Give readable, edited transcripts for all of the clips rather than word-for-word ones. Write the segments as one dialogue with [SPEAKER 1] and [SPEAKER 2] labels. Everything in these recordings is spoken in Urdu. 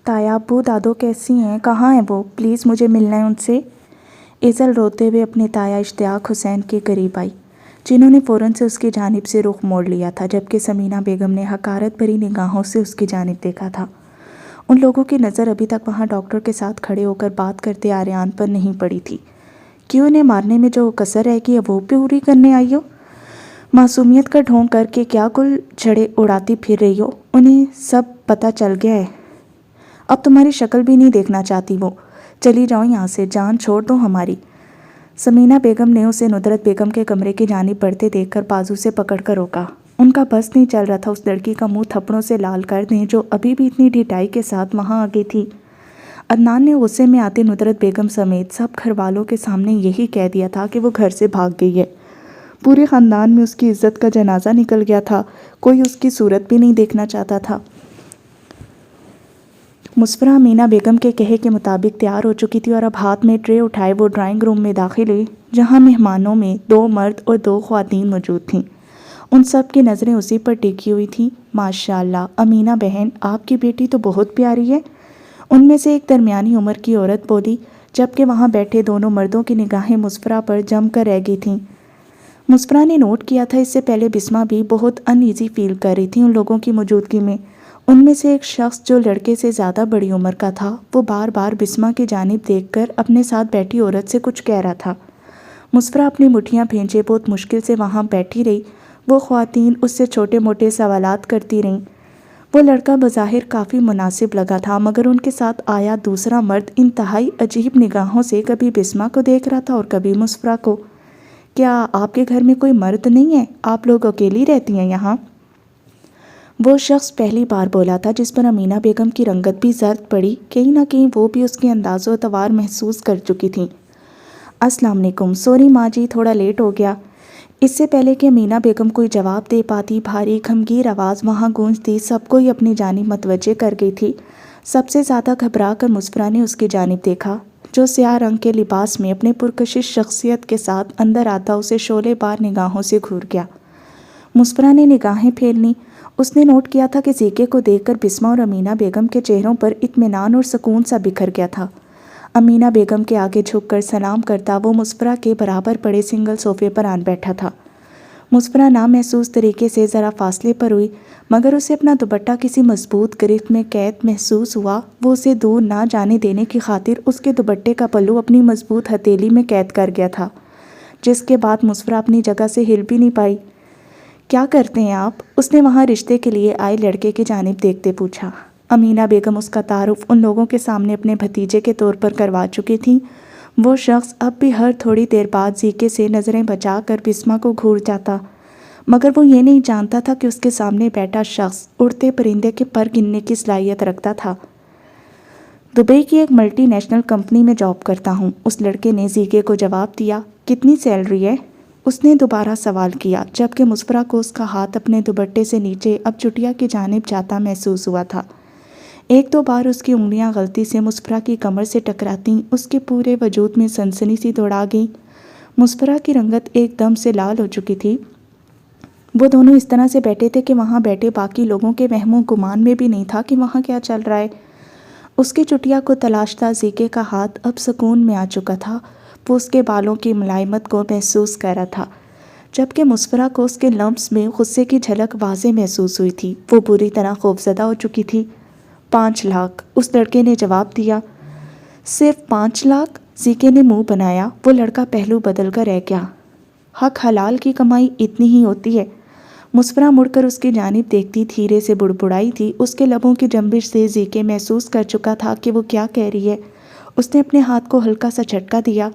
[SPEAKER 1] تایا ابو دادو کیسی ہیں؟ کہاں ہیں وہ؟ پلیز مجھے ملنا ہے ان سے۔ ایزل روتے ہوئے اپنے تایا اشتیاق حسین کے قریب آئی، جنہوں نے فوراً سے اس کی جانب سے رخ موڑ لیا تھا، جبکہ سمینہ بیگم نے حقارت بھری نگاہوں سے اس کی جانب دیکھا تھا۔ ان لوگوں کی نظر ابھی تک وہاں ڈاکٹر کے ساتھ کھڑے ہو کر بات کرتے آریان پر نہیں پڑی تھی کہ انہیں مارنے میں جو کسر رہ گئی ہے وہ پوری کرنے آئی ہو۔ معصومیت کا ڈھونگ کر کے کیا گل چھڑے اڑاتی پھر رہی ہو؟ انہیں سب پتہ چل گیا ہے، اب تمہاری شکل بھی نہیں دیکھنا چاہتی وہ۔ چلی جاؤ یہاں سے، جان چھوڑ دو ہماری۔ سمینہ بیگم نے اسے ندرت بیگم کے کمرے کی جانب بڑھتے دیکھ کر بازو سے پکڑ کر روکا۔ ان کا بس نہیں چل رہا تھا اس لڑکی کا منہ تھپڑوں سے لال کر دیں جو ابھی بھی اتنی ڈھٹائی کے ساتھ وہاں آ گئی تھی۔ عدنان نے غصے میں آتے ندرت بیگم سمیت سب گھر والوں کے سامنے یہی کہہ دیا تھا کہ وہ گھر سے بھاگ گئی ہے۔ پورے خاندان میں اس کی عزت کا جنازہ نکل گیا تھا، کوئی اس کی صورت بھی نہیں دیکھنا چاہتا تھا۔ مسفرہ امینہ بیگم کے کہے کے مطابق تیار ہو چکی تھی اور اب ہاتھ میں ٹرے اٹھائے وہ ڈرائنگ روم میں داخل ہوئی، جہاں مہمانوں میں 2 مرد اور 2 خواتین موجود تھیں۔ ان سب کی نظریں اسی پر ٹکی ہوئی تھیں۔ ماشاءاللہ امینہ بہن، آپ کی بیٹی تو بہت پیاری ہے، ان میں سے ایک درمیانی عمر کی عورت بولی، جبکہ وہاں بیٹھے دونوں مردوں کی نگاہیں مسفرہ پر جم کر رہ گئی تھیں۔ مسفرہ نے نوٹ کیا تھا اس سے پہلے بسمہ بھی بہت ان ایزی فیل کر رہی تھی ان لوگوں کی موجودگی میں۔ ان میں سے ایک شخص جو لڑکے سے زیادہ بڑی عمر کا تھا، وہ بار بار بسمہ کی جانب دیکھ کر اپنے ساتھ بیٹھی عورت سے کچھ کہہ رہا تھا۔ مسفرہ اپنی مٹھیاں بھینچے بہت مشکل سے وہاں بیٹھی رہی۔ وہ خواتین اس سے چھوٹے موٹے سوالات کرتی رہیں۔ وہ لڑکا بظاہر کافی مناسب لگا تھا، مگر ان کے ساتھ آیا دوسرا مرد انتہائی عجیب نگاہوں سے کبھی بسمہ کو دیکھ رہا تھا اور کبھی مسفرہ کو۔ کیا آپ کے گھر میں کوئی مرد نہیں ہے؟ آپ لوگ اکیلی رہتی ہیں یہاں؟ وہ شخص پہلی بار بولا تھا، جس پر امینہ بیگم کی رنگت بھی زرد پڑی، کہیں نہ کہیں وہ بھی اس کے انداز و اعتبار محسوس کر چکی تھیں۔ السلام علیکم، سوری ماں جی، تھوڑا لیٹ ہو گیا۔ اس سے پہلے کہ امینہ بیگم کوئی جواب دے پاتی، بھاری گھمگیر آواز وہاں گونجتی سب کو ہی اپنی جانب متوجہ کر گئی تھی۔ سب سے زیادہ گھبرا کر مسفرہ نے اس کی جانب دیکھا، جو سیاہ رنگ کے لباس میں اپنے پرکشش شخصیت کے ساتھ اندر آتا اسے شعلے بار نگاہوں سے گھور گیا۔ مسفرہ نے نگاہیں پھیر لیں۔ اس نے نوٹ کیا تھا کہ زیکے کو دیکھ کر بسمہ اور امینہ بیگم کے چہروں پر اطمینان اور سکون سا بکھر گیا تھا۔ امینہ بیگم کے آگے جھک کر سلام کرتا وہ مسفرہ کے برابر پڑے سنگل صوفے پر آن بیٹھا تھا۔ مسفرہ نامحسوس طریقے سے ذرا فاصلے پر ہوئی، مگر اسے اپنا دوپٹہ کسی مضبوط گرفت میں قید محسوس ہوا۔ وہ اسے دور نہ جانے دینے کی خاطر اس کے دوپٹے کا پلو اپنی مضبوط ہتھیلی میں قید کر گیا تھا، جس کے بعد مسفرہ اپنی جگہ سے ہل بھی نہیں پائی۔ کیا کرتے ہیں آپ؟ اس نے وہاں رشتے کے لیے آئے لڑکے کی جانب دیکھتے پوچھا۔ امینہ بیگم اس کا تعارف ان لوگوں کے سامنے اپنے بھتیجے کے طور پر کروا چکی تھیں۔ وہ شخص اب بھی ہر تھوڑی دیر بعد زیکے سے نظریں بچا کر بسمہ کو گھور جاتا، مگر وہ یہ نہیں جانتا تھا کہ اس کے سامنے بیٹھا شخص اڑتے پرندے کے پر گننے کی صلاحیت رکھتا تھا۔ دبئی کی ایک ملٹی نیشنل کمپنی میں جاب کرتا ہوں، اس لڑکے نے زیکے کو جواب دیا۔ کتنی سیلری ہے؟ اس نے دوبارہ سوال کیا، جبکہ مسفرہ کو اس کا ہاتھ اپنے دوپٹے سے نیچے اب چٹیا کی جانب جاتا محسوس ہوا تھا۔ 1-2 بار اس کی انگلیاں غلطی سے مسفرہ کی کمر سے ٹکراتیں، اس کے پورے وجود میں سنسنی سی دوڑا گئی۔ مسفرہ کی رنگت ایک دم سے لال ہو چکی تھی۔ وہ دونوں اس طرح سے بیٹھے تھے کہ وہاں بیٹھے باقی لوگوں کے وہم و گمان میں بھی نہیں تھا کہ وہاں کیا چل رہا ہے۔ اس کی چٹیا کو تلاشتا زیکے کا ہاتھ اب سکون میں آ چکا تھا۔ وہ اس کے بالوں کی ملائمت کو محسوس کر رہا تھا، جبکہ مسفرہ کو اس کے لمس میں غصے کی جھلک واضح محسوس ہوئی تھی۔ وہ بری طرح خوفزدہ ہو چکی تھی۔ 5 لاکھ، اس لڑکے نے جواب دیا۔ صرف 5 لاکھ؟ زیکے نے منہ بنایا۔ وہ لڑکا پہلو بدل کر رہ گیا۔ حق حلال کی کمائی اتنی ہی ہوتی ہے؟ مسفرہ مڑ کر اس کی جانب دیکھتی دھیرے سے بڑبڑائی تھی۔ اس کے لبوں کی جنبش سے زیکے محسوس کر چکا تھا کہ وہ کیا کہہ رہی ہے۔ اس نے اپنے ہاتھ کو ہلکا سا جھٹکا دیا۔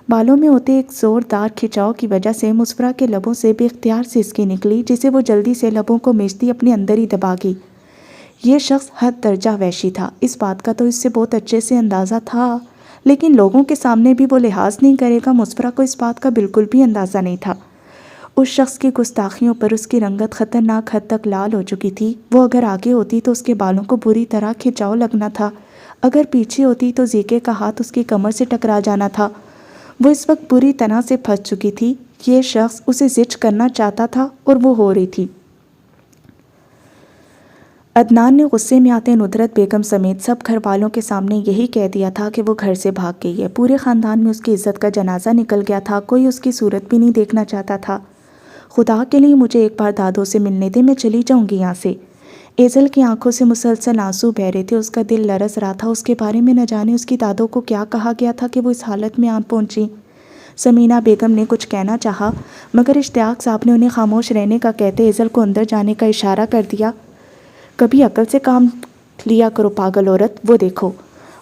[SPEAKER 1] بالوں میں ہوتے ایک زوردار کھچاؤ کی وجہ سے مسفرہ کے لبوں سے بے اختیار سسکی نکلی، جسے وہ جلدی سے لبوں کو میچتی اپنے اندر ہی دبا گئی۔ یہ شخص حد درجہ وحشی تھا، اس بات کا تو اس سے بہت اچھے سے اندازہ تھا، لیکن لوگوں کے سامنے بھی وہ لحاظ نہیں کرے گا، مسفرہ کو اس بات کا بالکل بھی اندازہ نہیں تھا۔ اس شخص کی گستاخیوں پر اس کی رنگت خطرناک حد تک لال ہو چکی تھی۔ وہ اگر آگے ہوتی تو اس کے بالوں کو بری طرح کھچاؤ لگنا تھا، اگر پیچھے ہوتی تو زیکے کا ہاتھ اس کی کمر سے ٹکرا جانا تھا۔ وہ اس وقت بری طرح سے پھنس چکی تھی۔ یہ شخص اسے زچ کرنا چاہتا تھا اور وہ ہو رہی تھی۔ عدنان نے غصے میں آتے ندرت بیگم سمیت سب گھر والوں کے سامنے یہی کہہ دیا تھا کہ وہ گھر سے بھاگ گئی ہے۔ پورے خاندان میں اس کی عزت کا جنازہ نکل گیا تھا، کوئی اس کی صورت بھی نہیں دیکھنا چاہتا تھا۔ خدا کے لیے مجھے ایک بار دادو سے ملنے دے، میں چلی جاؤں گی یہاں سے۔ ایزل کی آنکھوں سے مسلسل آنسو بہہ رہے تھے، اس کا دل لرز رہا تھا۔ اس کے بارے میں نہ جانے اس کی دادو کو کیا کہا گیا تھا کہ وہ اس حالت میں آن پہنچی۔ سمینہ بیگم نے کچھ کہنا چاہا مگر اشتیاق صاحب نے انہیں خاموش رہنے کا کہتے ایزل کو اندر جانے کا اشارہ کر دیا۔ کبھی عقل سے کام لیا کرو پاگل عورت، وہ دیکھو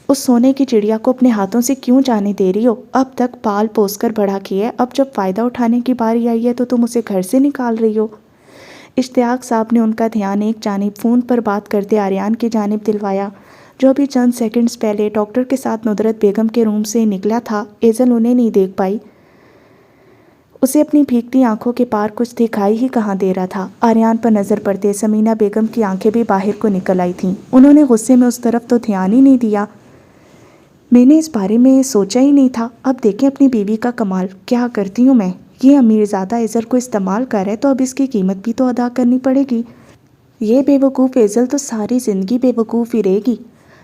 [SPEAKER 1] اس سونے کی چڑیا کو اپنے ہاتھوں سے کیوں جانے دے رہی ہو؟ اب تک پال پوس کر بڑا کی ہے، اب جب فائدہ اٹھانے کی باری آئی ہے تو تم اسے گھر سے نکال رہی ہو۔ اشتیاق صاحب نے ان کا دھیان ایک جانب فون پر بات کرتے آریان کی جانب دلوایا، جو ابھی چند سیکنڈز پہلے ڈاکٹر کے ساتھ ندرت بیگم کے روم سے نکلا تھا۔ ایزل انہیں نہیں دیکھ پائی، اسے اپنی بھیگتی آنکھوں کے پار کچھ دکھائی ہی کہاں دے رہا تھا۔ آریان پر نظر پڑتے سمینہ بیگم کی آنکھیں بھی باہر کو نکل آئی تھیں۔ انہوں نے غصے میں اس طرف تو دھیان ہی نہیں دیا، میں نے اس بارے میں سوچا ہی نہیں تھا۔ اب دیکھیں اپنی بیوی کا کمال، کیا کرتی ہوں میں؟ یہ امیرزادہ ایزل کو استعمال کر ہے تو اب اس کی قیمت بھی تو ادا کرنی پڑے گی۔ یہ بے وقوف ایزل تو ساری زندگی بے وقوف ہی رہے گی۔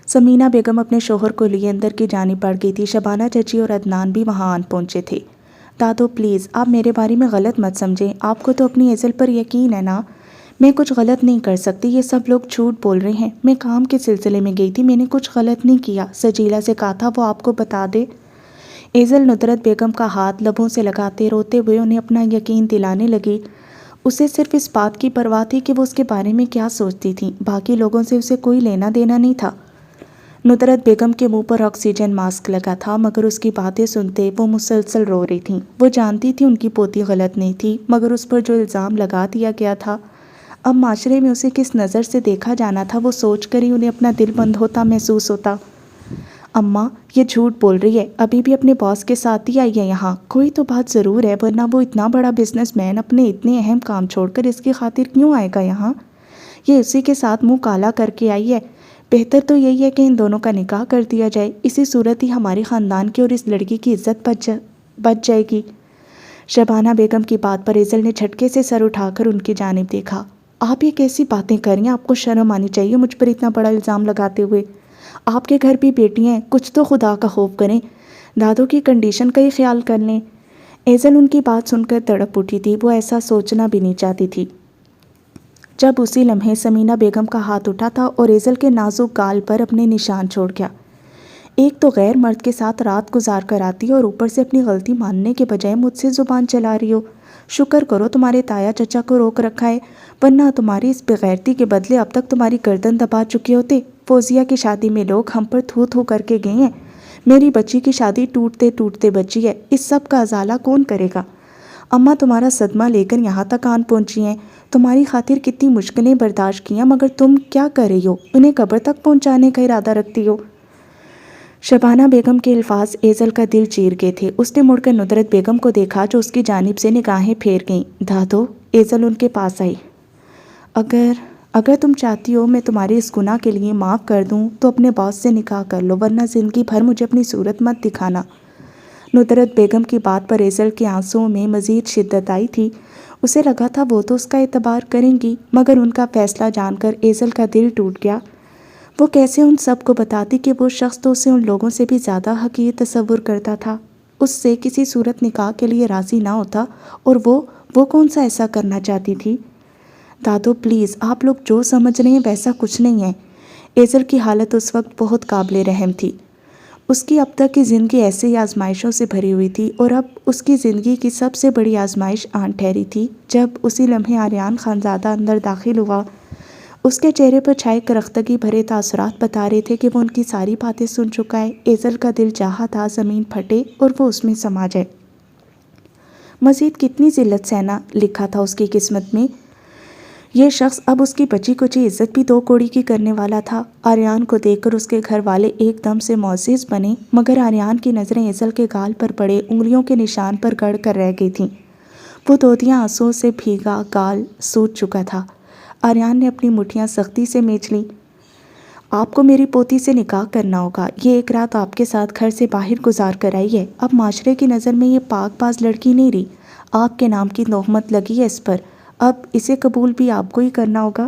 [SPEAKER 1] سمینہ بیگم اپنے شوہر کو لیے اندر کی جانب بڑھ گئی تھی۔ شبانہ چچی اور عدنان بھی وہاں آن پہنچے تھے۔ دادو پلیز آپ میرے بارے میں غلط مت سمجھیں، آپ کو تو اپنی ایزل پر یقین ہے نا؟ میں کچھ غلط نہیں کر سکتی، یہ سب لوگ جھوٹ بول رہے ہیں۔ میں کام کے سلسلے میں گئی تھی، میں نے کچھ غلط نہیں کیا۔ سجیلا سے کہا تھا وہ آپ کو بتا دے۔ ایزل ندرت بیگم کا ہاتھ لبوں سے لگاتے روتے ہوئے انہیں اپنا یقین دلانے لگی۔ اسے صرف اس بات کی پرواہ تھی کہ وہ اس کے بارے میں کیا سوچتی تھیں، باقی لوگوں سے اسے کوئی لینا دینا نہیں تھا۔ ندرت بیگم کے منہ پر آکسیجن ماسک لگا تھا مگر اس کی باتیں سنتے وہ مسلسل رو رہی تھیں۔ وہ جانتی تھی ان کی پوتی غلط نہیں تھی مگر اس پر جو الزام لگا دیا گیا تھا، اب معاشرے میں اسے کس نظر سے دیکھا جانا تھا، وہ سوچ کر ہی انہیں اپنا دل بند ہوتا محسوس ہوتا۔ اماں یہ جھوٹ بول رہی ہے، ابھی بھی اپنے باس کے ساتھ ہی آئی ہے یہاں، کوئی تو بات ضرور ہے، ورنہ وہ اتنا بڑا بزنس مین اپنے اتنے اہم کام چھوڑ کر اس کی خاطر کیوں آئے گا یہاں؟ یہ اسی کے ساتھ منہ کالا کر کے آئی ہے۔ بہتر تو یہی ہے کہ ان دونوں کا نکاح کر دیا جائے، اسی صورت ہی ہماری خاندان کی اور اس لڑکی کی عزت بچ جائے گی۔ شبانہ بیگم کی بات پر ایزل نے جھٹکے سے سر اٹھا کر ان کی جانب دیکھا۔ آپ یہ کیسی باتیں کر رہی ہیں؟ آپ کو شرم آنی چاہیے مجھ پر اتنا بڑا الزام لگاتے ہوئے۔ آپ کے گھر بھی بیٹی ہیں، کچھ تو خدا کا خوف کریں، دادو کی کنڈیشن کا ہی خیال کر لیں۔ ایزل ان کی بات سن کر تڑپ اٹھی تھی، وہ ایسا سوچنا بھی نہیں چاہتی تھی جب اسی لمحے سمینہ بیگم کا ہاتھ اٹھا تھا اور ایزل کے نازک گال پر اپنے نشان چھوڑ گیا۔ ایک تو غیر مرد کے ساتھ رات گزار کر آتی اور اوپر سے اپنی غلطی ماننے کے بجائے مجھ سے زبان چلا رہی ہو۔ شکر کرو تمہارے تایا چچا کو روک رکھا ہے، ورنہ تمہاری اس بغیرتی کے بدلے اب تک تمہاری گردن دبا چکے ہوتے۔ فوزیہ کی شادی میں لوگ ہم پر تھو تھو کر کے گئے ہیں، میری بچی کی شادی ٹوٹتے ٹوٹتے بچی ہے، اس سب کا ازالہ کون کرے گا؟ اماں تمہارا صدمہ لے کر یہاں تک آن پہنچی ہیں، تمہاری خاطر کتنی مشکلیں برداشت کی ہیں، مگر تم کیا کر رہی ہو؟ انہیں قبر تک پہنچانے کا ارادہ رکھتی ہو۔ شبانہ بیگم کے الفاظ ایزل کا دل چیر گئے تھے۔ اس نے مڑ کر ندرت بیگم کو دیکھا جو اس کی جانب سے نگاہیں پھیر گئیں۔ دادو، ایزل ان کے پاس آئی، اگر تم چاہتی ہو میں تمہارے اس گناہ کے لیے معاف کر دوں تو اپنے باس سے نکاح کر لو، ورنہ زندگی بھر مجھے اپنی صورت مت دکھانا۔ ندرت بیگم کی بات پر ایزل کے آنسوؤں میں مزید شدت آئی تھی۔ اسے لگا تھا وہ تو اس کا اعتبار کریں گی، مگر ان کا فیصلہ جان کر ایزل کا دل ٹوٹ گیا۔ وہ کیسے ان سب کو بتاتی کہ وہ شخص تو اسے ان لوگوں سے بھی زیادہ حقیر تصور کرتا تھا، اس سے کسی صورت نکاح کے لیے راضی نہ ہوتا، اور وہ کون سا ایسا کرنا چاہتی تھی؟ دادو پلیز، آپ لوگ جو سمجھ رہے ہیں ویسا کچھ نہیں ہے۔ ایزل کی حالت اس وقت بہت قابل رحم تھی۔ اس کی اب تک کی زندگی ایسے ہی آزمائشوں سے بھری ہوئی تھی، اور اب اس کی زندگی کی سب سے بڑی آزمائش آن ٹھہری تھی جب اسی لمحے آریان خانزادہ اندر داخل ہوا۔ اس کے چہرے پر چھائے کرختگی بھرے تاثرات بتا رہے تھے کہ وہ ان کی ساری باتیں سن چکا ہے۔ ایزل کا دل چاہا تھا زمین پھٹے اور وہ اس میں سما جائے۔ مزید کتنی ذلت سہنا لکھا تھا اس کی قسمت میں۔ یہ شخص اب اس کی بچی کچی عزت بھی دو کوڑی کی کرنے والا تھا۔ آریان کو دیکھ کر اس کے گھر والے ایک دم سے معزز بنے، مگر آریان کی نظریں ایزل کے گال پر پڑے انگلیوں کے نشان پر گڑ کر رہ گئی تھیں۔ وہ دودیاں آنسوؤں سے بھیگا گال سوج چکا تھا۔ آریان نے اپنی مٹھیاں سختی سے میچ لیں۔ آپ کو میری پوتی سے نکاح کرنا ہوگا، یہ ایک رات آپ کے ساتھ گھر سے باہر گزار کر آئی ہے، اب معاشرے کی نظر میں یہ پاک باز لڑکی نہیں رہی، آپ کے نام کی تہمت لگی ہے اس پر، اب اسے قبول بھی آپ کو ہی کرنا ہوگا۔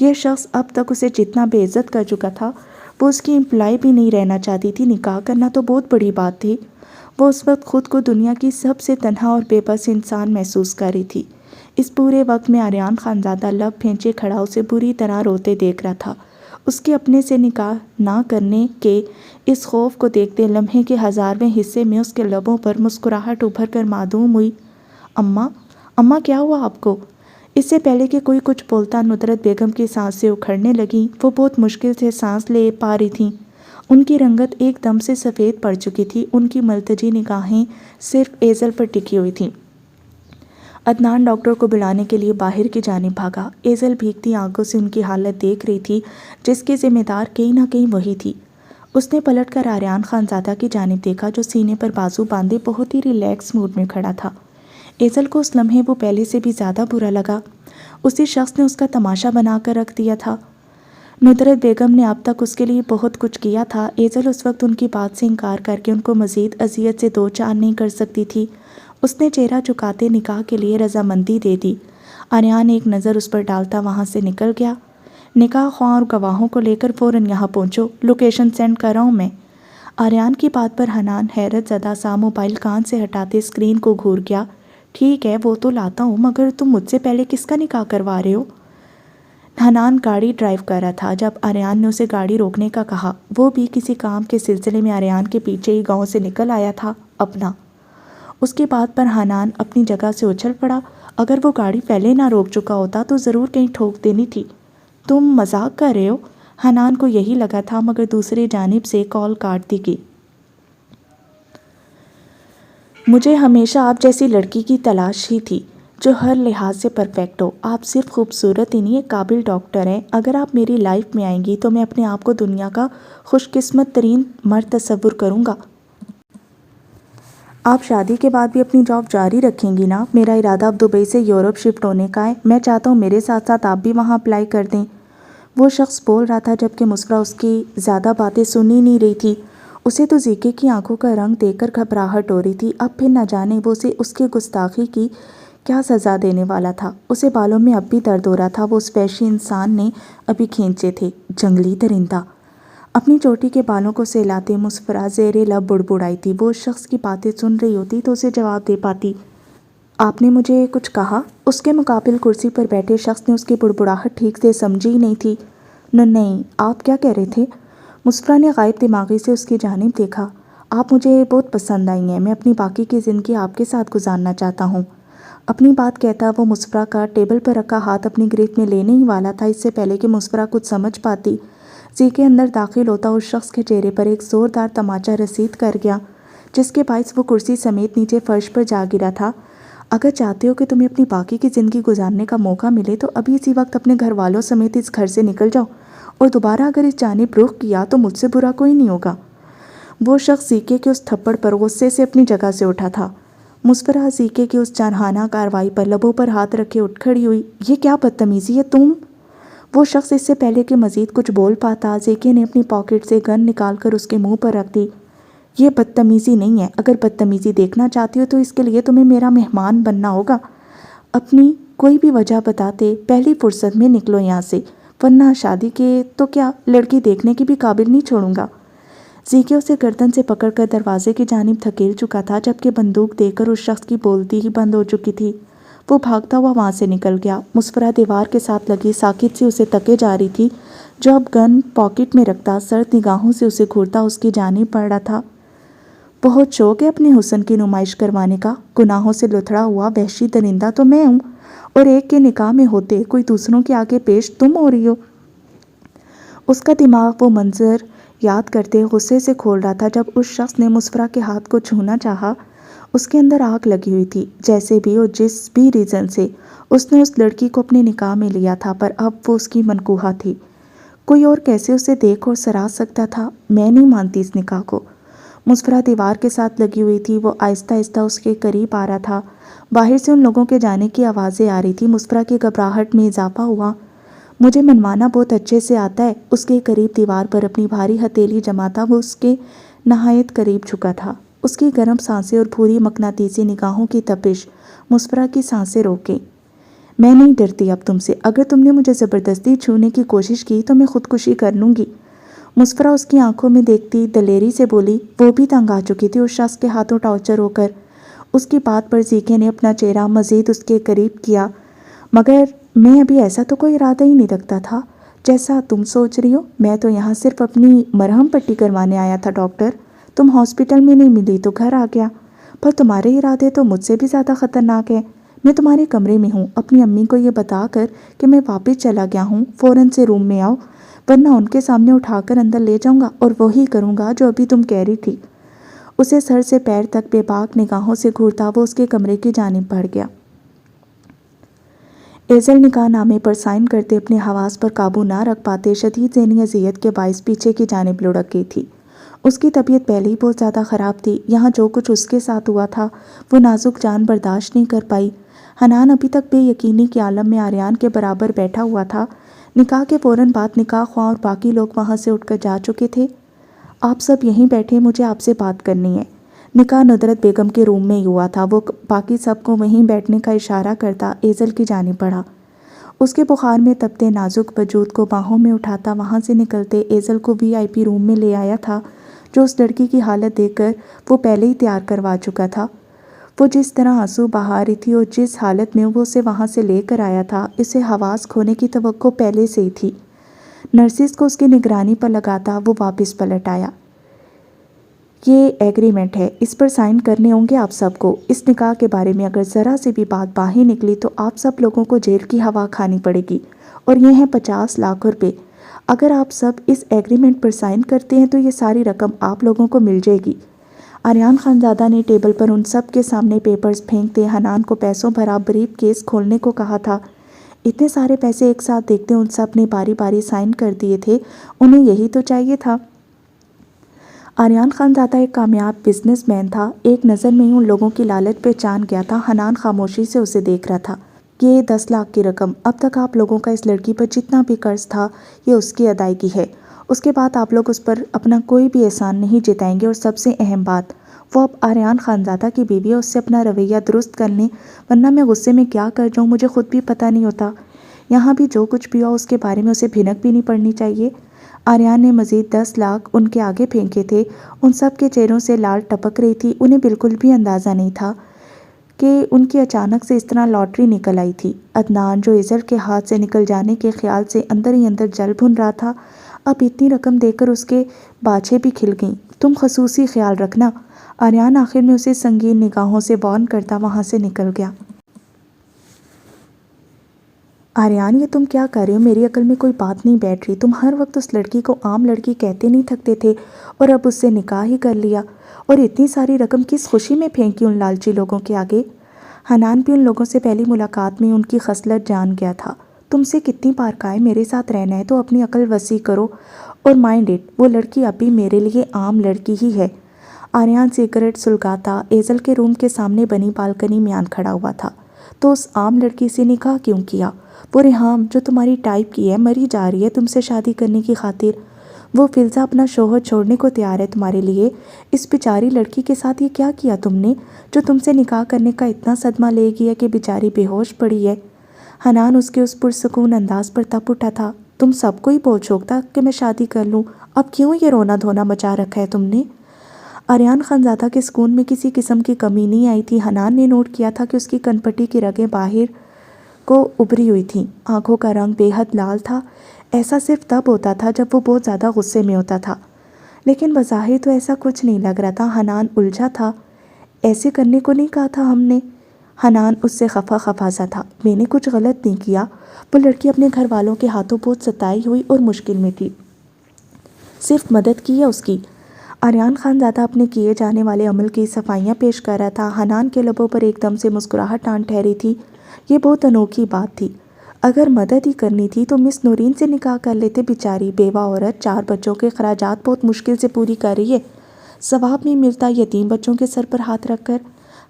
[SPEAKER 1] یہ شخص اب تک اسے جتنا بے عزت کر چکا تھا وہ اس کی امپلائی بھی نہیں رہنا چاہتی تھی۔ نکاح کرنا تو بہت بڑی بات تھی۔ وہ اس وقت خود کو دنیا کی سب سے تنہا اور بے بس انسان محسوس کر رہی تھی۔ اس پورے وقت میں آریان خانزادہ لب پھینچے کھڑا اسے بری طرح روتے دیکھ رہا تھا۔ اس کے اپنے سے نکاح نہ کرنے کے اس خوف کو دیکھتے لمحے کے 1000ویں حصے میں اس کے لبوں پر مسکراہٹ ابھر کر معدوم ہوئی۔ اماں کیا ہوا آپ کو؟ اس سے پہلے کہ کوئی کچھ بولتا ندرت بیگم کی سانسیں اکھڑنے لگیں۔ وہ بہت مشکل سے سانس لے پا رہی تھیں۔ ان کی رنگت ایک دم سے سفید پڑ چکی تھی۔ ان کی ملتجی نگاہیں صرف ایزل پر ٹکی ہوئی تھیں۔ عدنان ڈاکٹر کو بلانے کے لیے باہر کی جانب بھاگا۔ ایزل بھیگتی آنکھوں سے ان کی حالت دیکھ رہی تھی، جس کی ذمہ دار کہیں نہ کہیں وہی تھی۔ اس نے پلٹ کر آریان خانزادہ کی جانب دیکھا جو سینے پر بازو باندھے بہت ہی ریلیکس موڈ میں کھڑا تھا۔ ایزل کو اس لمحے وہ پہلے سے بھی زیادہ برا لگا۔ اسی شخص نے اس کا تماشا بنا کر رکھ دیا تھا۔ ندرت بیگم نے اب تک اس کے لیے بہت کچھ کیا تھا۔ ایزل اس وقت ان کی بات سے انکار کر کے ان کو مزید اذیت سے دو چار نہیں کر سکتی تھی۔ اس نے چہرہ جھکاتے نکاح کے لیے رضامندی دے دی۔ آریان ایک نظر اس پر ڈالتا وہاں سے نکل گیا۔ نکاح خواہاں اور گواہوں کو لے کر فوراً یہاں پہنچو، لوکیشن سینڈ کر رہا ہوں میں۔ آریان کی بات پر حنان حیرت زدہ سا موبائل کان سے ہٹاتے اسکرین کو گھور گیا۔ ٹھیک ہے وہ تو لاتا ہوں، مگر تم مجھ سے پہلے کس کا نکاح کروا رہے ہو؟ حنان گاڑی ڈرائیو کر رہا تھا جب آریان نے اسے گاڑی روکنے کا کہا۔ وہ بھی کسی کام کے سلسلے میں آریان کے پیچھے ہی گاؤں سے نکل آیا تھا اپنا۔ اس کی بات پر حنان اپنی جگہ سے اچھل پڑا۔ اگر وہ گاڑی پہلے نہ روک چکا ہوتا تو ضرور کہیں ٹھوک دینی تھی۔ تم مذاق کر رہے ہو؟ حنان کو یہی لگا تھا، مگر دوسری جانب سے کال کاٹ دی گئی۔ مجھے ہمیشہ آپ جیسی لڑکی کی تلاش ہی تھی جو ہر لحاظ سے پرفیکٹ ہو۔ آپ صرف خوبصورت ہی نہیں ایک قابل ڈاکٹر ہیں۔ اگر آپ میری لائف میں آئیں گی تو میں اپنے آپ کو دنیا کا خوش قسمت ترین مرد تصور کروں گا۔ آپ شادی کے بعد بھی اپنی جاب جاری رکھیں گی نا؟ میرا ارادہ اب دبئی سے یورپ شفٹ ہونے کا ہے۔ میں چاہتا ہوں میرے ساتھ ساتھ آپ بھی وہاں اپلائی کر دیں۔ وہ شخص بول رہا تھا جبکہ مسفرہ اس کی زیادہ باتیں سن ہی نہیں رہی تھی۔ اسے تو زیکے کی آنکھوں کا رنگ دیکھ کر گھبراہٹ ہو رہی تھی۔ اب پھر نہ جانے وہ اسے اس کی گستاخی کی کیا سزا دینے والا تھا۔ اسے بالوں میں اب بھی درد ہو رہا تھا۔ وہ اس وحشی انسان نے ابھی کھینچے تھے، جنگلی درندہ۔ اپنی چوٹی کے بالوں کو سہلاتے مسفرہ زیر لب بڑبڑائی تھی۔ وہ اس شخص کی باتیں سن رہی ہوتی تو اسے جواب دے پاتی۔ آپ نے مجھے کچھ کہا؟ اس کے مقابل کرسی پر بیٹھے شخص نے اس کی بڑبڑاہٹ ٹھیک سے سمجھی ہی نہیں تھی۔ نہیں، آپ کیا کہہ رہے تھے؟ مسفرہ نے غائب دماغی سے اس کی جانب دیکھا۔ آپ مجھے بہت پسند آئی ہیں۔ میں اپنی باقی کی زندگی آپ کے ساتھ گزارنا چاہتا ہوں۔ اپنی بات کہتا وہ مسفرہ کا ٹیبل پر رکھا ہاتھ اپنی گرفت میں لینے ہی والا تھا، اس سے پہلے کہ مسفرہ کچھ سمجھ پاتی۔ زیکے اندر داخل ہوتا اس شخص کے چہرے پر ایک زوردار تماچا رسید کر گیا، جس کے باعث وہ کرسی سمیت نیچے فرش پر جا گرا تھا۔ اگر چاہتے ہو کہ تمہیں اپنی باقی کی زندگی گزارنے کا موقع ملے تو ابھی اسی وقت اپنے گھر والوں سمیت اس گھر سے نکل جاؤ، اور دوبارہ اگر اس جانب رخ کیا تو مجھ سے برا کوئی نہیں ہوگا۔ وہ شخص زیکے کے اس تھپڑ پر غصے سے اپنی جگہ سے اٹھا تھا۔ مسفرہ زیکے کی اس جارحانہ کارروائی پر لبوں پر ہاتھ رکھے اٹھ کھڑی ہوئی۔ یہ کیا بدتمیزی ہے تم؟ وہ شخص اس سے پہلے کہ مزید کچھ بول پاتا، زیکے نے اپنی پاکٹ سے گن نکال کر اس کے منہ پر رکھ دی۔ یہ بدتمیزی نہیں ہے۔ اگر بدتمیزی دیکھنا چاہتی ہو تو اس کے لیے تمہیں میرا مہمان بننا ہوگا۔ اپنی کوئی بھی وجہ بتاتے پہلی فرصت میں نکلو یہاں سے، ورنہ شادی کے تو کیا لڑکی دیکھنے کی بھی قابل نہیں چھوڑوں گا۔ زیکے اسے گردن سے پکڑ کر دروازے کی جانب دھکیل چکا تھا جبکہ بندوق دے کر اس شخص کی بولتی ہی بند ہو چکی تھی۔ وہ بھاگتا ہوا وہاں سے نکل گیا۔ مسفرہ دیوار کے ساتھ لگی ساکت سے اسے تکے جا رہی تھی، جو اب گن پاکٹ میں رکھتا سرد نگاہوں سے اسے گھورتا اس کی جانب بڑھ رہا تھا۔ بہت شوق ہے اپنے حسن کی نمائش کروانے کا؟ گناہوں سے لتھڑا ہوا وحشی درندہ تو میں ہوں، اور ایک کے نکاح میں ہوتے کوئی دوسروں کے آگے پیش تم ہو رہی ہو۔ اس کا دماغ وہ منظر یاد کرتے غصے سے کھول رہا تھا جب اس شخص نے مسفرہ کے ہاتھ کو چھونا چاہا۔ اس کے اندر آگ لگی ہوئی تھی۔ جیسے بھی اور جس بھی ریزن سے اس نے اس لڑکی کو اپنے نکاح میں لیا تھا، پر اب وہ اس کی منکوحہ تھی۔ کوئی اور کیسے اسے دیکھ اور سراہ سکتا تھا؟ میں نہیں مانتی اس نکاح کو۔ مسفرہ دیوار کے ساتھ لگی ہوئی تھی۔ وہ آہستہ آہستہ اس کے قریب آ رہا تھا۔ باہر سے ان لوگوں کے جانے کی آوازیں آ رہی تھی۔ مسفرہ کی گھبراہٹ میں اضافہ ہوا۔ مجھے منوانا بہت اچھے سے آتا ہے۔ اس کے قریب دیوار پر اپنی بھاری ہتھیلی جماتا وہ اس کے نہایت قریب جھکا تھا۔ اس کی گرم سانسیں اور بھوری مقناطیسی نگاہوں کی تپش مسفرہ کی سانسیں روک گئی۔ میں نہیں ڈرتی اب تم سے، اگر تم نے مجھے زبردستی چھونے کی کوشش کی تو میں خودکشی کر لوں گی۔ مسفرہ اس کی آنکھوں میں دیکھتی دلیری سے بولی۔ وہ بھی تنگ آ چکی تھی اس شخص کے ہاتھوں ٹارچر ہو کر۔ اس کی بات پر زیکے نے اپنا چہرہ مزید اس کے قریب کیا۔ مگر میں ابھی ایسا تو کوئی ارادہ ہی نہیں رکھتا تھا جیسا تم سوچ رہی ہو۔ میں تو یہاں صرف اپنی مرہم پٹی کروانے آیا تھا ڈاکٹر۔ تم ہاسپٹل میں نہیں ملی تو گھر آ گیا، پر تمہارے ارادے تو مجھ سے بھی زیادہ خطرناک ہیں۔ میں تمہارے کمرے میں ہوں، اپنی امی کو یہ بتا کر کہ میں واپس چلا گیا ہوں فوراً سے روم میں آؤ، ورنہ ان کے سامنے اٹھا کر اندر لے جاؤں گا اور وہی کروں گا جو ابھی تم کہہ رہی تھی۔ اسے سر سے پیر تک بے باک نگاہوں سے گھورتا وہ اس کے کمرے کی جانب بڑھ گیا۔ ایزل نکاح نامے پر سائن کرتے اپنے حواس پر قابو نہ رکھ پاتے شدید ذہنی اذیت کے باعث پیچھے کی جانب لڑک گئی تھی۔ اس کی طبیعت پہلے ہی بہت زیادہ خراب تھی، یہاں جو کچھ اس کے ساتھ ہوا تھا وہ نازک جان برداشت نہیں کر پائی۔ حنان ابھی تک بے یقینی کے عالم میں آریان کے برابر بیٹھا ہوا تھا۔ نکاح کے فوراً بعد نکاح خواہ اور باقی لوگ وہاں سے اٹھ کر جا چکے تھے۔ آپ سب یہیں بیٹھے، مجھے آپ سے بات کرنی ہے۔ نکاح ندرت بیگم کے روم میں ہی ہوا تھا۔ وہ باقی سب کو وہیں بیٹھنے کا اشارہ کرتا ایزل کی جانب بڑھا۔ اس کے بخار میں تپتے نازک وجود کو باہوں میں اٹھاتا وہاں سے نکلتے ایزل کو وی آئی پی روم میں لے آیا تھا، جو اس لڑکی کی حالت دیکھ کر وہ پہلے ہی تیار کروا چکا تھا۔ وہ جس طرح آنسو بہا رہی تھی اور جس حالت میں وہ اسے وہاں سے لے کر آیا تھا، اسے حواس کھونے کی توقع پہلے سے ہی تھی۔ نرسز کو اس کی نگرانی پر لگاتا وہ واپس پلٹ آیا۔ یہ ایگریمنٹ ہے، اس پر سائن کرنے ہوں گے آپ سب کو۔ اس نکاح کے بارے میں اگر ذرا سے بھی بات باہر نکلی تو آپ سب لوگوں کو جیل کی ہوا کھانی پڑے گی، اور یہ ہیں 50 لاکھ روپے۔ اگر آپ سب اس ایگریمنٹ پر سائن کرتے ہیں تو یہ ساری رقم آپ لوگوں کو مل جائے گی۔ آریان خانزادہ نے ٹیبل پر ان سب کے سامنے پیپرز پھینکتے حنان کو پیسوں بھرا بریف کیس کھولنے کو کہا تھا۔ اتنے سارے پیسے ایک ساتھ دیکھتے ان سب نے باری باری سائن کر دیے تھے، انہیں یہی تو چاہیے تھا۔ آریان خانزادہ ایک کامیاب بزنس مین تھا، ایک نظر میں ہی ان لوگوں کی لالچ پہچان گیا تھا۔ حنان خاموشی سے اسے دیکھ رہا تھا۔ یہ 10 لاکھ کی رقم، اب تک آپ لوگوں کا اس لڑکی پر جتنا بھی قرض تھا یہ اس کی ادائیگی ہے۔ اس کے بعد آپ لوگ اس پر اپنا کوئی بھی احسان نہیں جتائیں گے، اور سب سے اہم بات، وہ اب آریان خانزادہ کی بیوی ہے، اس سے اپنا رویہ درست کر لیں، ورنہ میں غصے میں کیا کر جاؤں مجھے خود بھی پتہ نہیں ہوتا۔ یہاں بھی جو کچھ بھی ہو اس کے بارے میں اسے بھنک بھی نہیں پڑنی چاہیے۔ آریان نے مزید 10 لاکھ ان کے آگے پھینکے تھے۔ ان سب کے چہروں سے لال ٹپک رہی تھی۔ انہیں بالکل بھی اندازہ نہیں تھا کہ ان کی اچانک سے اس طرح لاٹری نکل آئی تھی۔ عدنان جو ایزل کے ہاتھ سے نکل جانے کے خیال سے اندر ہی اندر جل بھن رہا تھا، اب اتنی رقم دے کر اس کے باچھیں بھی کھل گئیں۔ تم خصوصی خیال رکھنا۔ آریان آخر میں اسے سنگین نگاہوں سے وارن کرتا وہاں سے نکل گیا۔ آریان، یہ تم کیا کر رہے ہو؟ میری عقل میں کوئی بات نہیں بیٹھ رہی۔ تم ہر وقت اس لڑکی کو عام لڑکی کہتے نہیں تھکتے تھے، اور اب اس سے نکاح ہی کر لیا، اور اتنی ساری رقم کس خوشی میں پھینکی ان لالچی لوگوں کے آگے۔ حنان بھی ان لوگوں سے پہلی ملاقات میں ان کی خصلت جان گیا تھا۔ تم سے کتنی بار کہا ہے میرے ساتھ رہنا ہے تو اپنی عقل وسیع کرو، اور مائنڈ اٹ، وہ لڑکی اب بھی میرے لیے عام لڑکی ہی ہے۔ آریان سگریٹ سلگاتا ایزل کے روم کے سامنے بنی بالکنی میں آن کھڑا ہوا تھا۔ تو اس عام لڑکی سے نکاح کیوں کیا؟ وہ ریحام جو تمہاری ٹائپ کی ہے مری جا رہی ہے تم سے شادی کرنے کی خاطر۔ وہ فلزہ اپنا شوہر چھوڑنے کو تیار ہے تمہارے لیے۔ اس بیچاری لڑکی کے ساتھ یہ کیا کیا تم نے جو تم سے نکاح کرنے کا اتنا صدمہ لے گی ہے کہ بیچاری بے ہوش پڑی ہے؟ حنان اس کے اس پرسکون انداز پر تپ اٹھا تھا۔ تم سب کو ہی بول چھوکتا کہ میں شادی کر لوں، اب کیوں یہ رونا دھونا مچا رکھا ہے تم نے؟ آریان خانزادہ کے سکون میں کسی قسم کی کمی نہیں آئی تھی۔ حنان نے نوٹ کیا تھا کہ اس کی کنپٹی کی رگیں باہر کو ابھری ہوئی تھیں، آنکھوں کا رنگ بے حد لال تھا۔ ایسا صرف تب ہوتا تھا جب وہ بہت زیادہ غصے میں ہوتا تھا، لیکن بظاہر تو ایسا کچھ نہیں لگ رہا تھا۔ حنان الجھا تھا۔ ایسے کرنے کو نہیں کہا تھا ہم نے؟ حنان اس سے خفا خفا سا تھا۔ میں نے کچھ غلط نہیں کیا۔ وہ لڑکی اپنے گھر والوں کے ہاتھوں بہت ستائی ہوئی اور مشکل میں تھی، صرف مدد کی ہے اس کی۔ آریان خانزادہ اپنے کیے جانے والے عمل کی صفائیاں پیش کر رہا تھا۔ حنان کے لبوں پر ایک دم سے مسکراہٹ آن ٹھہری تھی۔ یہ بہت انوکھی بات تھی۔ اگر مدد ہی کرنی تھی تو مس نورین سے نکاح کر لیتے، بیچاری بیوہ عورت 4 بچوں کے اخراجات بہت مشکل سے پوری کر رہی ہے، ثواب نہیں ملتا یتیم بچوں کے سر پر ہاتھ رکھ کر؟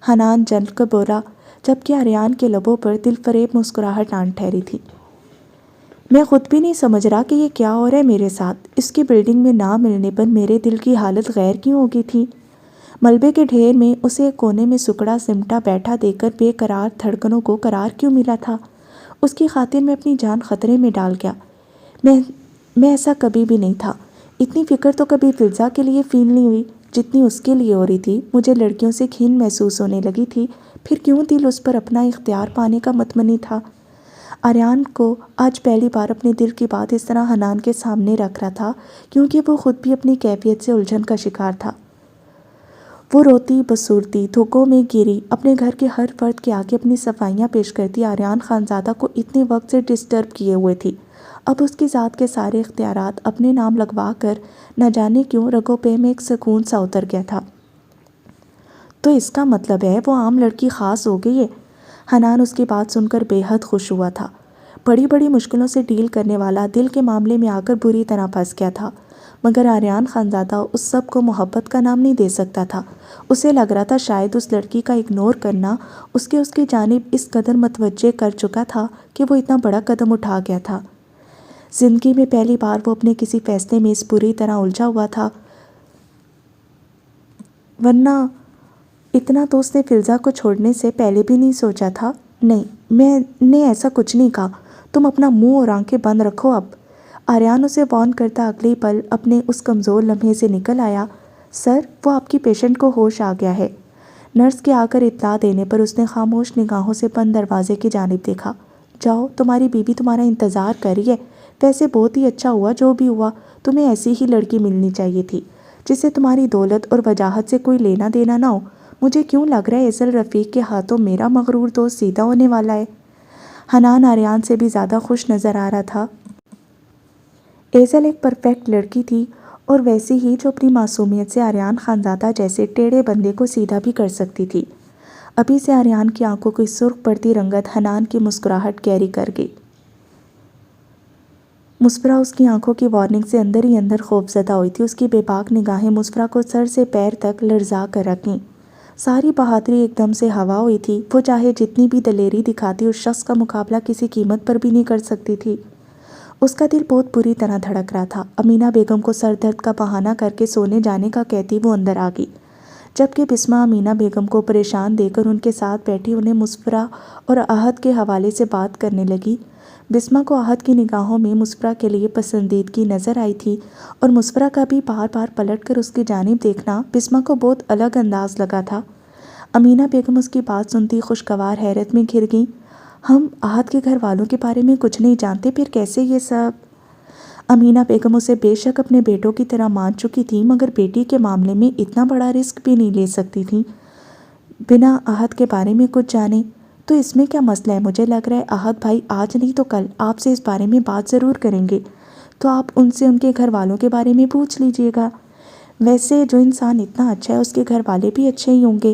[SPEAKER 1] حنان جل کر بولا، جبکہ آریان کے لبوں پر دل فریب مسکراہٹ آن ٹھہری تھی۔ میں خود بھی نہیں سمجھ رہا کہ یہ کیا ہو رہا ہے میرے ساتھ۔ اس کی بلڈنگ میں نہ ملنے پر میرے دل کی حالت غیر کیوں ہو گئی تھی؟ ملبے کے ڈھیر میں اسے ایک کونے میں سکڑا سمٹا بیٹھا دیکھ کر بے قرار دھڑکنوں کو قرار کیوں ملا تھا؟ اس کی خاطر میں اپنی جان خطرے میں ڈال گیا۔ میں ایسا کبھی بھی نہیں تھا۔ اتنی فکر تو کبھی فضا کے لیے فیل نہیں ہوئی جتنی اس کے لیے ہو رہی تھی۔ مجھے لڑکیوں سے گھن محسوس ہونے لگی تھی، پھر کیوں دل اس پر اپنا اختیار پانے کا متمنی تھا۔ آریان کو آج پہلی بار اپنے دل کی بات اس طرح حنان کے سامنے رکھ رہا تھا، کیونکہ وہ خود بھی اپنی کیفیت سے الجھن کا شکار تھا۔ وہ روتی بسورتی دھوکوں میں گری اپنے گھر کے ہر فرد کے آگے اپنی صفائیاں پیش کرتی آریان خانزادہ کو اتنے وقت سے ڈسٹرب کیے ہوئے تھی۔ اب اس کی ذات کے سارے اختیارات اپنے نام لگوا کر نہ جانے کیوں رگوں پہ میں ایک سکون سا اتر گیا تھا۔ تو اس کا مطلب ہے وہ عام لڑکی خاص ہو گئی ہے؟ حنان اس کی بات سن کر بے حد خوش ہوا تھا۔ بڑی بڑی مشکلوں سے ڈیل کرنے والا دل کے معاملے میں آ کر بری طرح پھنس گیا تھا، مگر آریان خانزادہ اس سب کو محبت کا نام نہیں دے سکتا تھا۔ اسے لگ رہا تھا شاید اس لڑکی کا اگنور کرنا اس کی جانب اس قدر متوجہ کر چکا تھا کہ وہ اتنا بڑا قدم اٹھا گیا تھا۔ زندگی میں پہلی بار وہ اپنے کسی فیصلے میں اس بری طرح الجھا ہوا تھا، ورنہ اتنا تو اس نے فضا کو چھوڑنے سے پہلے بھی نہیں سوچا تھا۔ نہیں، میں نے ایسا کچھ نہیں کہا، تم اپنا منہ اور آنکھیں بند رکھو اب۔ آریان اسے وارن کرتا اگلے پل اپنے اس کمزور لمحے سے نکل آیا۔ سر، وہ آپ کی پیشنٹ کو ہوش آ گیا ہے۔ نرس کے آ کر اطلاع دینے پر اس نے خاموش نگاہوں سے بند دروازے کی جانب دیکھا۔ جاؤ، تمہاری بیوی تمہارا انتظار کر رہی ہے۔ ویسے بہت ہی اچھا ہوا جو بھی ہوا، تمہیں ایسی ہی لڑکی ملنی چاہیے تھی جسے تمہاری دولت اور وجاہت سے کوئی لینا دینا نہ ہو۔ مجھے کیوں لگ رہا ہے ایزل رفیق کے ہاتھوں میرا مغرور دوست سیدھا ہونے والا ہے۔ حنان آریان سے بھی زیادہ خوش نظر آ رہا تھا۔ ایزل ایک پرفیکٹ لڑکی تھی، اور ویسی ہی جو اپنی معصومیت سے آریان خانزادہ جیسے ٹیڑھے بندے کو سیدھا بھی کر سکتی تھی۔ ابھی سے آریان کی آنکھوں کی سرخ پڑتی رنگت حنان کی مسکراہٹ گہری کر گئی۔ مسفرہ اس کی آنکھوں کی وارننگ سے اندر ہی اندر خوفزدہ ہوئی تھی۔ اس کی بے باک نگاہیں مسفرہ کو سر سے پیر تک لرزا کر رکھیں۔ ساری بہادری ایک دم سے ہوا ہوئی تھی۔ وہ چاہے جتنی بھی دلیری دکھاتی اس شخص کا مقابلہ کسی قیمت پر بھی نہیں کر سکتی تھی۔ اس کا دل بہت بری طرح دھڑک رہا تھا۔ امینہ بیگم کو سر درد کا بہانہ کر کے سونے جانے کا کہتی وہ اندر آ گئی، جبکہ بسمہ امینہ بیگم کو پریشان دے کر ان کے ساتھ بیٹھی انہیں مسفرہ اور احد کے حوالے سے بات کرنے لگی۔ بسمہ کو احد کی نگاہوں میں مسفرہ کے لیے پسندیدگی نظر آئی تھی، اور مسفرہ کا بھی بار بار پلٹ کر اس کی جانب دیکھنا بسمہ کو بہت الگ انداز لگا تھا۔ امینہ بیگم اس کی بات سنتی خوشگوار حیرت میں گھر گئیں۔ ہم احد کے گھر والوں کے بارے میں کچھ نہیں جانتے، پھر کیسے یہ سب؟ امینہ بیگم اسے بے شک اپنے بیٹوں کی طرح مان چکی تھی، مگر بیٹی کے معاملے میں اتنا بڑا رسک بھی نہیں لے سکتی تھیں بنا احد کے بارے میں کچھ جانے۔ تو اس میں کیا مسئلہ ہے؟ مجھے لگ رہا ہے احد بھائی آج نہیں تو کل آپ سے اس بارے میں بات ضرور کریں گے، تو آپ ان سے ان کے گھر والوں کے بارے میں پوچھ لیجئے گا۔ ویسے جو انسان اتنا اچھا ہے اس کے گھر والے بھی اچھے ہی ہوں گے۔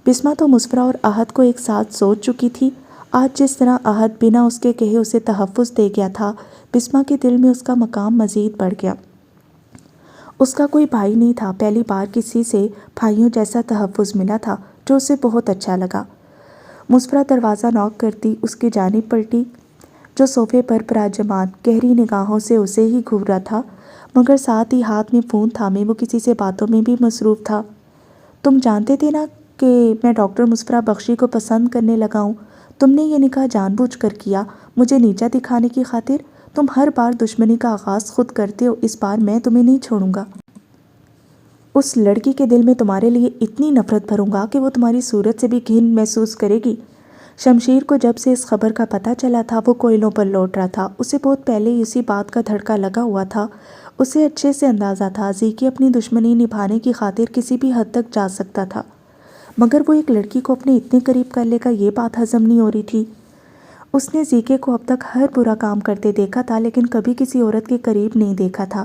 [SPEAKER 1] بسمہ تو مسفرہ اور احد کو ایک ساتھ سوچ چکی تھی۔ آج جس طرح احد بنا اس کے کہے اسے تحفظ دے گیا تھا، بسمہ کے دل میں اس کا مقام مزید بڑھ گیا۔ اس کا کوئی بھائی نہیں تھا، پہلی بار کسی سے بھائیوں جیسا تحفظ ملا تھا، جو اسے بہت اچھا لگا۔ مسفرہ دروازہ نوک کرتی اس کی جانب پلٹی، جو صوفے پر براجمان گہری نگاہوں سے اسے ہی گھور رہا تھا، مگر ساتھ ہی ہاتھ میں فون تھامے وہ کسی سے باتوں میں بھی مصروف تھا۔ تم جانتے تھے نا کہ میں ڈاکٹر مسفرہ بخشی کو پسند کرنے لگا ہوں؟ تم نے یہ نکاح جان بوجھ کر کیا، مجھے نیچا دکھانے کی خاطر؟ تم ہر بار دشمنی کا آغاز خود کرتے ہو، اس بار میں تمہیں نہیں چھوڑوں گا۔ اس لڑکی کے دل میں تمہارے لیے اتنی نفرت بھروں گا کہ وہ تمہاری صورت سے بھی گھن محسوس کرے گی۔ شمشیر کو جب سے اس خبر کا پتہ چلا تھا وہ کوئلوں پر لوٹ رہا تھا۔ اسے بہت پہلے ہی اسی بات کا دھڑکا لگا ہوا تھا۔ اسے اچھے سے اندازہ تھا زیکی اپنی دشمنی نبھانے کی خاطر کسی بھی حد تک جا سکتا تھا، مگر وہ ایک لڑکی کو اپنے اتنے قریب کر لے گا، یہ بات ہضم نہیں ہو رہی تھی۔ اس نے زیکے کو اب تک ہر برا کام کرتے دیکھا تھا، لیکن کبھی کسی عورت کے قریب نہیں دیکھا تھا۔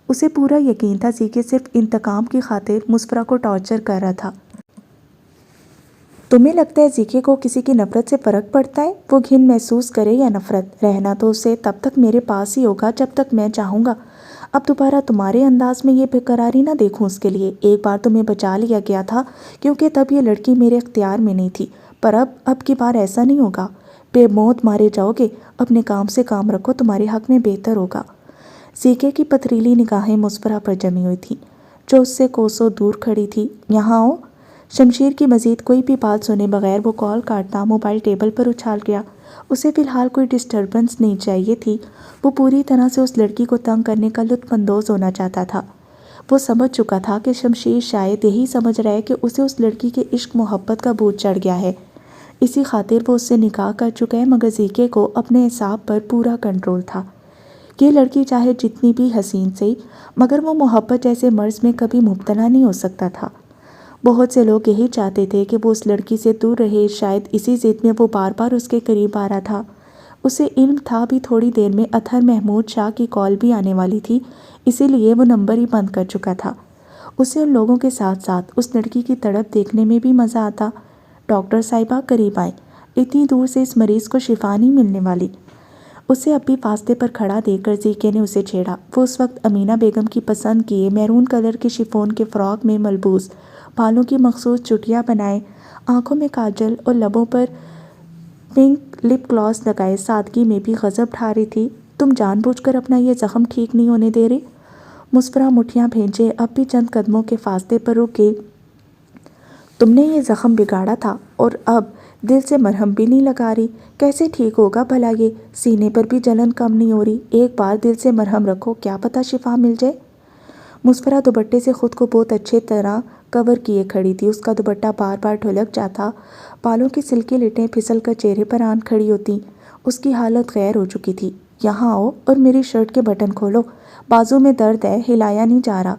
[SPEAKER 1] اسے پورا یقین تھا زیکے صرف انتقام کی خاطر مسفرہ کو ٹارچر کر رہا تھا۔ تمہیں لگتا ہے زیکے کو کسی کی نفرت سے فرق پڑتا ہے؟ وہ گھن محسوس کرے یا نفرت، رہنا تو اسے تب تک میرے پاس ہی ہوگا جب تک میں چاہوں گا۔ اب دوبارہ تمہارے انداز میں یہ بےقراری نہ دیکھوں اس کے لیے۔ ایک بار تمہیں بچا لیا گیا تھا کیونکہ تب یہ لڑکی میرے اختیار میں نہیں تھی، پر اب کی بار ایسا نہیں ہوگا۔ بے موت مارے جاؤ گے، اپنے کام سے کام رکھو، تمہارے حق میں بہتر ہوگا۔ زیکے کی پتھریلی نگاہیں مسفرہ پر جمی ہوئی تھیں، جو اس سے کوسوں دور کھڑی تھی۔ یہاں آؤ۔ شمشیر کی مزید کوئی بھی بات سنے بغیر وہ کال کاٹتا موبائل ٹیبل پر اچھال گیا۔ اسے فی الحال کوئی ڈسٹربنس نہیں چاہیے تھی۔ وہ پوری طرح سے اس لڑکی کو تنگ کرنے کا لطف اندوز ہونا چاہتا تھا۔ وہ سمجھ چکا تھا کہ شمشیر شاید یہی سمجھ رہا ہے کہ اسے اس لڑکی کے عشق محبت کا بھوت چڑھ گیا ہے، اسی خاطر وہ اس سے نکاح کر چکا ہے، مگر زیکے کو اپنے اعصاب پر پورا کنٹرول تھا۔ یہ لڑکی چاہے جتنی بھی حسین سے، مگر وہ محبت جیسے مرض میں کبھی مبتلا نہیں ہو سکتا تھا۔ بہت سے لوگ یہی چاہتے تھے کہ وہ اس لڑکی سے دور رہے، شاید اسی ضد میں وہ بار بار اس کے قریب آ رہا تھا۔ اسے علم تھا بھی تھوڑی دیر میں اطہر محمود شاہ کی کال بھی آنے والی تھی، اسی لیے وہ نمبر ہی بند کر چکا تھا۔ اسے ان لوگوں کے ساتھ ساتھ اس لڑکی کی تڑپ دیکھنے میں بھی مزہ آتا۔ ڈاکٹر صاحبہ قریب آئیں، اتنی دور سے اس مریض کو شفا نہیں ملنے والی۔ اسے اب بھی فاصلے پر کھڑا دیکھ کر زیکے نے اسے چھیڑا۔ وہ اس وقت امینہ بیگم کی پسند کیے میرون کلر کے شفون کے فراک میں ملبوس، بالوں کی مخصوص چٹیاں بنائے، آنکھوں میں کاجل اور لبوں پر پنک لپ گلاس لگائے سادگی میں بھی غضب ڈھا رہی تھی۔ تم جان بوجھ کر اپنا یہ زخم ٹھیک نہیں ہونے دے رہے؟ مسفرہ مٹھیاں بھینچے اب بھی چند قدموں کے فاصلے پر رک گئی۔ تم نے یہ زخم بگاڑا تھا اور اب دل سے مرہم بھی نہیں لگا رہی، کیسے ٹھیک ہوگا بھلا؟ یہ سینے پر بھی جلن کم نہیں ہو رہی، ایک بار دل سے مرہم رکھو، کیا پتہ شفا مل جائے۔ مسفرہ دوپٹے سے خود کو بہت اچھے طرح کور کیے کھڑی تھی، اس کا دوپٹہ بار بار ڈھلک جاتا، بالوں کی سلکی لٹیں پھسل کر چہرے پر آن کھڑی ہوتی۔ اس کی حالت غیر ہو چکی تھی۔ یہاں آؤ اور میری شرٹ کے بٹن کھولو، بازو میں درد ہے، ہلایا نہیں جا رہا۔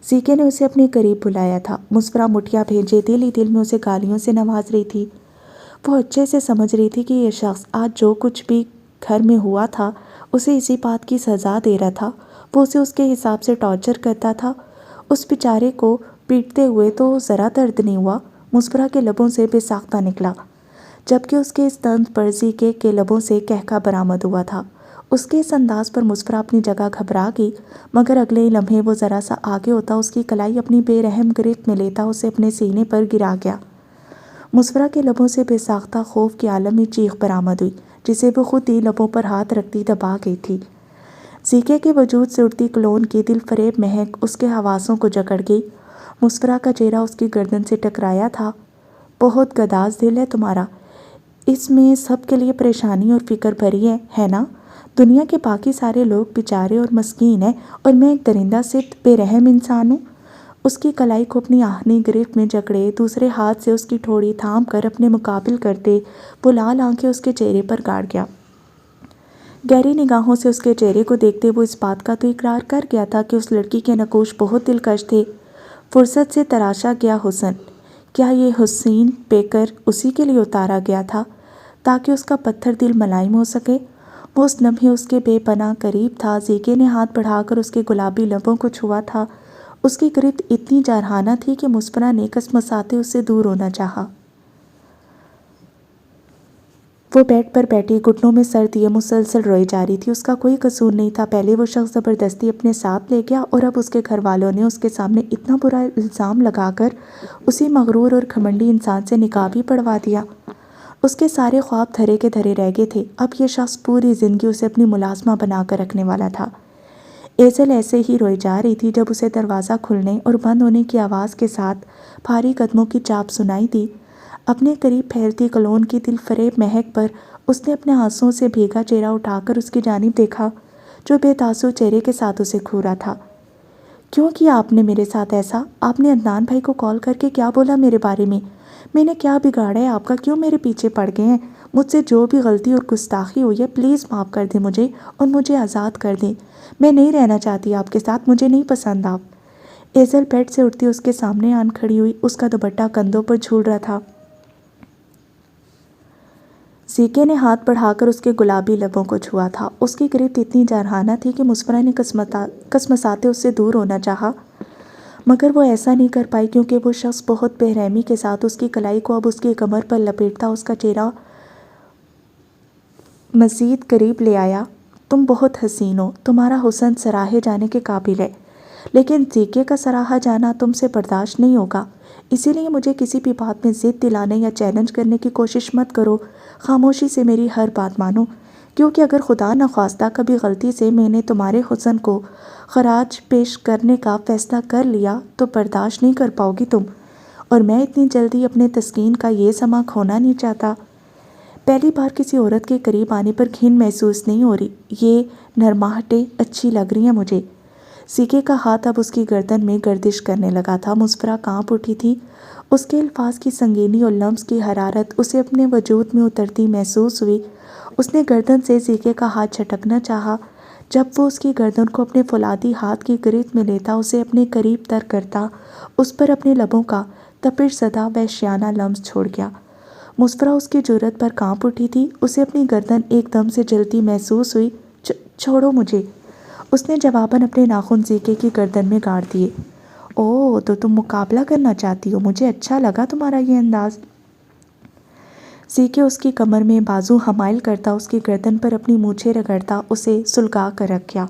[SPEAKER 1] زیکے نے اسے اپنے قریب بلایا تھا۔ مسفرہ مٹھیاں بھیجے دل ہی دل میں اسے گالیوں سے نواز رہی تھی۔ وہ اچھے سے سمجھ رہی تھی کہ یہ شخص آج جو کچھ بھی گھر میں ہوا تھا اسے اسی بات کی سزا دے رہا تھا۔ وہ اسے اس کے حساب سے ٹارچر کرتا تھا۔ اس بیچارے کو پیٹتے ہوئے تو ذرا درد نہیں ہوا، مسفرہ کے لبوں سے بے ساختہ نکلا، جبکہ اس کے اس طنز پر زیکے کے لبوں سے کہکا برآمد ہوا تھا۔ اس کے اس انداز پر مسفرہ اپنی جگہ گھبرا گئی، مگر اگلے ہی لمحے وہ ذرا سا آگے ہوتا، اس کی کلائی اپنی بے رحم گرفت میں لیتا اسے اپنے سینے پر گرا گیا۔ مسفرہ کے لبوں سے بے ساختہ خوف کے عالم میں چیخ برآمد ہوئی، جسے وہ خود ہی لبوں پر ہاتھ رکھتی دبا گئی تھی۔ زیکے کے وجود سے اڑتی کلون کی دل فریب مہک اس کے حواسوں کو جکڑ گئی۔ مسفرہ کا چہرہ اس کی گردن سے ٹکرایا تھا۔ بہت گداز دل ہے تمہارا، اس میں سب کے لیے پریشانی اور فکر بھری ہے نا؟ دنیا کے باقی سارے لوگ بیچارے اور مسکین ہیں اور میں ایک درندہ صرف بے رحم انسان ہوں۔ اس کی کلائی کو اپنی آہنی گرفت میں جکڑے دوسرے ہاتھ سے اس کی ٹھوڑی تھام کر اپنے مقابل کرتے وہ لال آنکھیں اس کے چہرے پر گاڑ گیا۔ گہری نگاہوں سے اس کے چہرے کو دیکھتے وہ اس بات کا تو اقرار کر گیا تھا کہ اس لڑکی کے نقوش بہت دلکش تھے۔ فرصت سے تراشا گیا حسن، کیا یہ حسین پیکر اسی کے لیے اتارا گیا تھا تاکہ اس کا پتھر دل ملائم ہو سکے؟ وہ اس لمحے اس کے بے پناہ قریب تھا۔ زیکے نے ہاتھ بڑھا کر اس کے گلابی لبوں کو چھوا تھا۔ اس کی گرفت اتنی جارحانہ تھی کہ مسفرہ نے کسمساتے اس سے دور ہونا چاہا۔ وہ بیڈ پر بیٹھی گھٹنوں میں سر دیے مسلسل روئی جا رہی تھی۔ اس کا کوئی قصور نہیں تھا۔ پہلے وہ شخص زبردستی اپنے ساتھ لے گیا اور اب اس کے گھر والوں نے اس کے سامنے اتنا برا الزام لگا کر اسی مغرور اور گھمنڈی انسان سے نکاح بھی پڑھوا دیا۔ اس کے سارے خواب دھرے کے دھرے رہ گئے تھے۔ اب یہ شخص پوری زندگی اسے اپنی ملازمہ بنا کر رکھنے والا تھا۔ ایزل ایسے ہی روئی جا رہی تھی جب اسے دروازہ کھلنے اور بند ہونے کی آواز کے ساتھ بھاری قدموں کی چاپ سنائی دی۔ اپنے قریب پھیلتی کلون کی دل فریب مہک پر اس نے اپنے آنسوؤں سے بھیگا چہرہ اٹھا کر اس کی جانب دیکھا، جو بے تاثر چہرے کے ساتھ اسے گھور رہا تھا۔ کیوں کیا آپ نے میرے ساتھ ایسا؟ آپ نے عدنان بھائی کو کال کر کے کیا بولا میرے بارے میں نے کیا بگاڑا ہے آپ کا؟ کیوں میرے پیچھے پڑ گئے ہیں؟ مجھ سے جو بھی غلطی اور گستاخی ہوئی ہے پلیز معاف کر دیں مجھے اور مجھے آزاد کر دیں۔ میں نہیں رہنا چاہتی آپ کے ساتھ، مجھے نہیں پسند آپ۔ ایزل بیڈ سے اٹھتی اس کے سامنے آن کھڑی ہوئی، اس کا دوپٹہ کندھوں پر جھول رہا تھا۔ زیکے نے ہاتھ بڑھا کر اس کے گلابی لبوں کو چھوا تھا۔ اس کی گرفت اتنی جارحانہ تھی کہ مسفرہ نے کسمساتے اس سے دور ہونا چاہا، مگر وہ ایسا نہیں کر پائی کیونکہ وہ شخص بہت بے رحمی کے ساتھ اس کی کلائی کو اب اس کی کمر پر لپیٹتا اس کا چہرہ مزید قریب لے آیا۔ تم بہت حسین ہو، تمہارا حسن سراہے جانے کے قابل ہے، لیکن زیکے کا سراہا جانا تم سے برداشت نہیں ہوگا، اسی لیے مجھے کسی بھی بات میں ضد دلانے یا چیلنج کرنے کی کوشش مت کرو، خاموشی سے میری ہر بات مانو، کیونکہ اگر خدا نخواستہ کبھی غلطی سے میں نے تمہارے حسن کو خراج پیش کرنے کا فیصلہ کر لیا تو برداشت نہیں کر پاؤ گی تم، اور میں اتنی جلدی اپنے تسکین کا یہ سما کھونا نہیں چاہتا۔ پہلی بار کسی عورت کے قریب آنے پر گھن محسوس نہیں ہو رہی، یہ نرماہٹیں اچھی لگ رہی ہیں مجھے۔ سیکے کا ہاتھ اب اس کی گردن میں گردش کرنے لگا تھا۔ مسفرہ کانپ اٹھی تھی۔ اس کے الفاظ کی سنگینی اور لمس کی حرارت اسے اپنے وجود میں اترتی محسوس ہوئی۔ اس نے گردن سے سیکے کا ہاتھ جھٹکنا چاہا۔ جب وہ اس کی گردن کو اپنے فولادی ہاتھ کی گرفت میں لیتا، اسے اپنے قریب تر کرتا، اس پر اپنے لبوں کا تپش زدہ وحشیانہ لمس چھوڑ گیا۔ مسفرہ اس کی جرأت پر کانپ اٹھی تھی۔ اسے اپنی گردن ایک دم سے جلتی محسوس ہوئی۔ چھوڑو مجھے۔ اس نے جواباً اپنے ناخن سیکے کی گردن میں گاڑ دیے۔ اوہ، تو تم مقابلہ کرنا چاہتی ہو؟ مجھے اچھا لگا تمہارا یہ انداز۔ سیکے اس کی کمر میں بازو حمائل کرتا، اس کی گردن پر اپنی مونچھیں رگڑتا اسے سلگا کر رکھ گیا۔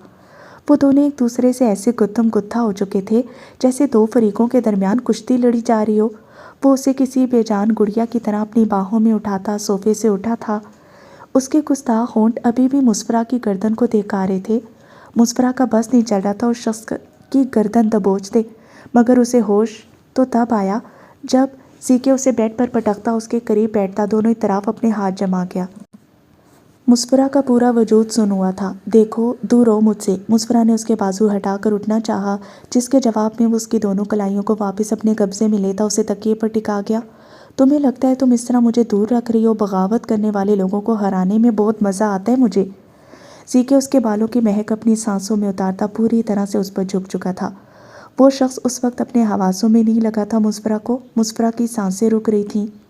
[SPEAKER 1] وہ دونوں ایک دوسرے سے ایسے گتھم گتھا ہو چکے تھے جیسے دو فریقوں کے درمیان کشتی لڑی جا رہی ہو۔ وہ اسے کسی بے جان گڑیا کی طرح اپنی باہوں میں اٹھاتا صوفے سے اٹھا تھا۔ اس کے گستاخ ہونٹ ابھی بھی مسفرہ کی گردن کو دیکھا رہے تھے۔ مسفرہ کا بس نہیں چل رہا تھا اس شخص کی گردن دبوچ دے، مگر اسے ہوش تو تب آیا جب سیکے اسے بیڈ پر پٹکتا، اس کے قریب بیٹھتا، دونوں اطراف اپنے ہاتھ جما گیا۔ مسفرہ کا پورا وجود سن ہوا تھا۔ دیکھو، دور رہو مجھ سے۔ مسفرہ نے اس کے بازو ہٹا کر اٹھنا چاہا، جس کے جواب میں وہ اس کی دونوں کلائیوں کو واپس اپنے قبضے میں لیتا اسے تکیے پر ٹکا گیا۔ تمہیں لگتا ہے تم اس طرح مجھے دور رکھ رہی ہو؟ بغاوت کرنے والے لوگوں کو ہرانے میں بہت مزہ آتا ہے مجھے۔ سیکے اس کے بالوں کی مہک اپنی سانسوں میں اتارتا پوری طرح سے اس پر جھک چکا تھا۔ وہ شخص اس وقت اپنے حواسوں میں نہیں لگا تھا مسفرہ کو۔ مسفرہ کی سانسیں رک رہی تھیں۔